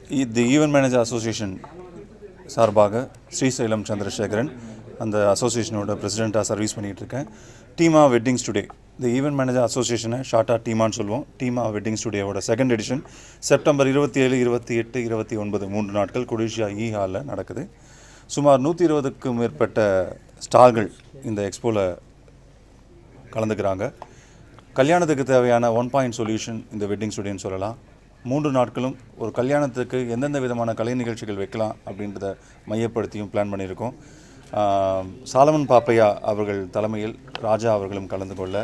The Event Manager Association சார்பாக ஸ்ரீசைலம் சந்திரசேகரன் அந்த அசோசியேஷனோட பிரசிடெண்ட்டாக service பண்ணிகிட்ருக்கேன். TEEMA weddings today, the event manager அசோசியேஷனை ஷார்ட்டாக டீமான்னு சொல்லுவோம். டீமா வெட்டிங்ஸ் டுடேவோட செகண்ட் எடிஷன் செப்டம்பர் 27, 28, 29 3 நாட்கள் கொடிஷியா ஹாலில் நடக்குது. சுமார் 120க்கும் மேற்பட்ட ஸ்டார்கள் இந்த எக்ஸ்போவில் கலந்துக்கிறாங்க. கல்யாணத்துக்கு தேவையான 1 பாயிண்ட் சொல்யூஷன் இந்த வெட்டிங்ஸ் டுடேன்னு சொல்லலாம். 3 நாட்களும் ஒரு கல்யாணத்துக்கு எந்தெந்த விதமான கலை நிகழ்ச்சிகள் வைக்கலாம் அப்படின்றத மையப்படுத்தியும் பிளான் பண்ணியிருக்கோம். சாலமன் பாப்பையா அவர்கள் தலைமையில் ராஜா அவர்களும் கலந்து கொள்ள,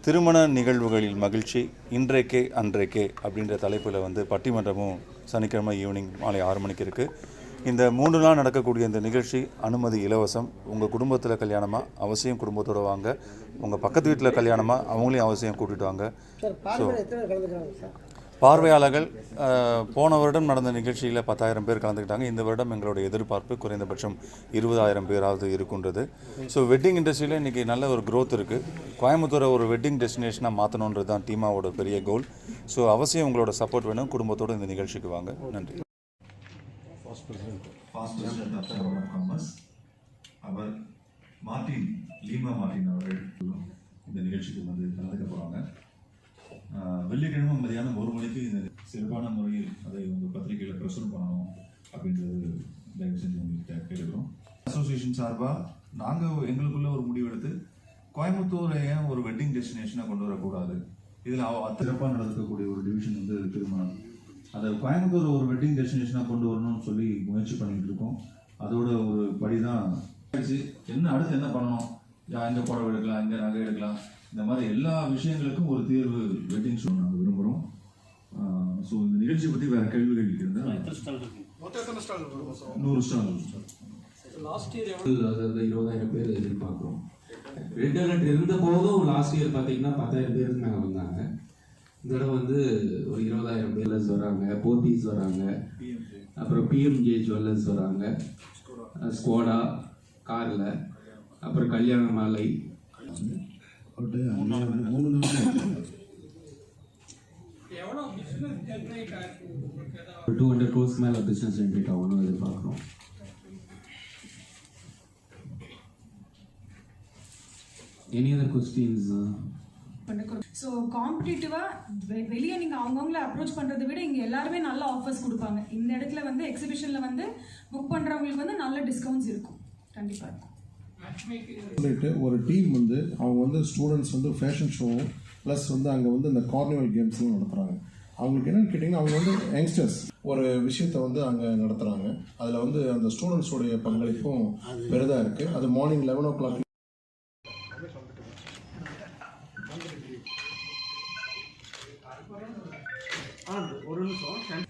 திருமண நிகழ்வுகளில் மகிழ்ச்சி இன்றைக்கே அன்றைக்கே அப்படின்ற தலைப்பில் பட்டிமன்றமும் சனிக்கிழமை ஈவினிங் மாலை 6 மணிக்கு இருக்குது. இந்த 3 நாள் நடக்கக்கூடிய இந்த நிகழ்ச்சி அனுமதி இலவசம். உங்கள் குடும்பத்தில் கல்யாணமாக அவசியம் குடும்பத்தோடு வாங்க, உங்கள் பக்கத்து வீட்டில் கல்யாணமாக அவங்களையும் அவசியம் கூட்டிகிட்டு வாங்க. ஸோ பார்வையாளர்கள் போன வருடம் நடந்த நிகழ்ச்சியில் 10,000 பேர் கலந்துக்கிட்டாங்க. இந்த வருடம் எங்களுடைய எதிர்பார்ப்பு குறைந்தபட்சம் 20,000 பேராவது இருக்குன்றது. ஸோ வெட்டிங் இண்டஸ்ட்ரியில் இன்றைக்கி நல்ல ஒரு க்ரோத் இருக்குது. கோயம்புத்தூரை ஒரு வெட்டிங் டெஸ்டினேஷனாக மாற்றணுன்றது தான் டீமாவோட பெரிய கோல். ஸோ அவசியம் உங்களோட சப்போர்ட் வேணும். குடும்பத்தோடு இந்த நிகழ்ச்சிக்கு வாங்க. நன்றி. அவர் லீமா மார்டின் அவர்கள் இந்த நிகழ்ச்சிக்கு கலந்துக்க போகிறாங்க. வெள்ளிக்கிழமை மதியானம் 1 மணிக்கு இந்த சிறப்பான முறையில் அதை உங்கள் பத்திரிகையில் பிரசுரம் பண்ணணும் அப்படின்றது தயவு செஞ்சு உங்கள்கிட்ட கேட்குறோம். அசோசியேஷன் சார்பாக நாங்கள் எங்களுக்குள்ள ஒரு முடிவு எடுத்து கோயம்புத்தூரை ஏன் ஒரு வெட்டிங் டெஸ்டினேஷனாக கொண்டு வரக்கூடாது, இதில் சிறப்பாக நடக்கக்கூடிய ஒரு டிவிஷன் திருமணம், அதை கோயம்புத்தூர் ஒரு வெட்டிங் டெஸ்டினேஷனாக கொண்டு வரணும்னு சொல்லி முயற்சி பண்ணிகிட்டு இருக்கோம். அதோட ஒரு படி தான் என்ன அடுத்து என்ன பண்ணணும், எங்கே புடவை எடுக்கலாம், எங்கே நகை எடுக்கலாம், இந்த மாதிரி எல்லா விஷயங்களுக்கும் ஒரு தீர்வு வெட்டிங் ஷோ நாங்கள் விரும்புகிறோம். ஸோ இந்த நிகழ்ச்சியை பற்றி வேறு கேள்விகள் இருந்தால் 100 ஸ்டால் லாஸ்ட் இயர் அதாவது 20,000 பேர் எதிர்பார்க்குறோம். ரெட் அலர்ட் இருந்த போதும் லாஸ்ட் இயர் பார்த்தீங்கன்னா 10,000 பேருக்கு நாங்கள் வந்தாங்க. இந்த தடவை ஒரு 20,000 பேர்லஸ் வராங்க, போத்தீஸ் வராங்க, அப்புறம் பிஎம்ஜே ஜுவல்லர்ஸ் வராங்க, ஸ்கோடா காரில், அப்புறம் கல்யாண மாலை 200 crores மேலே பிஸ்னஸ் ஜென்ரேட் ஆகணும்னு எதிர்பார்க்குறோம். Any other questions? ஸோ காம்படிட்டிவாக வெளியே நீங்கள் அவங்கவுங்கள அப்ரோச் பண்ணுறதை விட இங்கே எல்லாருமே நல்ல ஆஃபர்ஸ் கொடுப்பாங்க. இந்த இடத்துல எக்ஸிபிஷனில் புக் பண்ணுறவங்களுக்கு நல்ல டிஸ்கவுண்ட்ஸ் இருக்கும். கண்டிப்பாக இருக்கும். ஒரு டீம் அவங்க ஸ்டூடெண்ட்ஸ் ஃபேஷன் ஷோ ப்ளஸ் அங்கே இந்த கார்னிவல் கேம்ஸ்லாம் நடத்துகிறாங்க. அவங்களுக்கு என்னென்னு கேட்டிங்கன்னா அவங்க யங்ஸ்டர்ஸ் ஒரு விஷயத்தை அங்கே நடத்துகிறாங்க. அதில் அந்த ஸ்டூடெண்ட்ஸோடைய பங்களிப்பும் பெரிதாக இருக்குது. அது மார்னிங் 11 o'clock ஒரு நிமிஷம்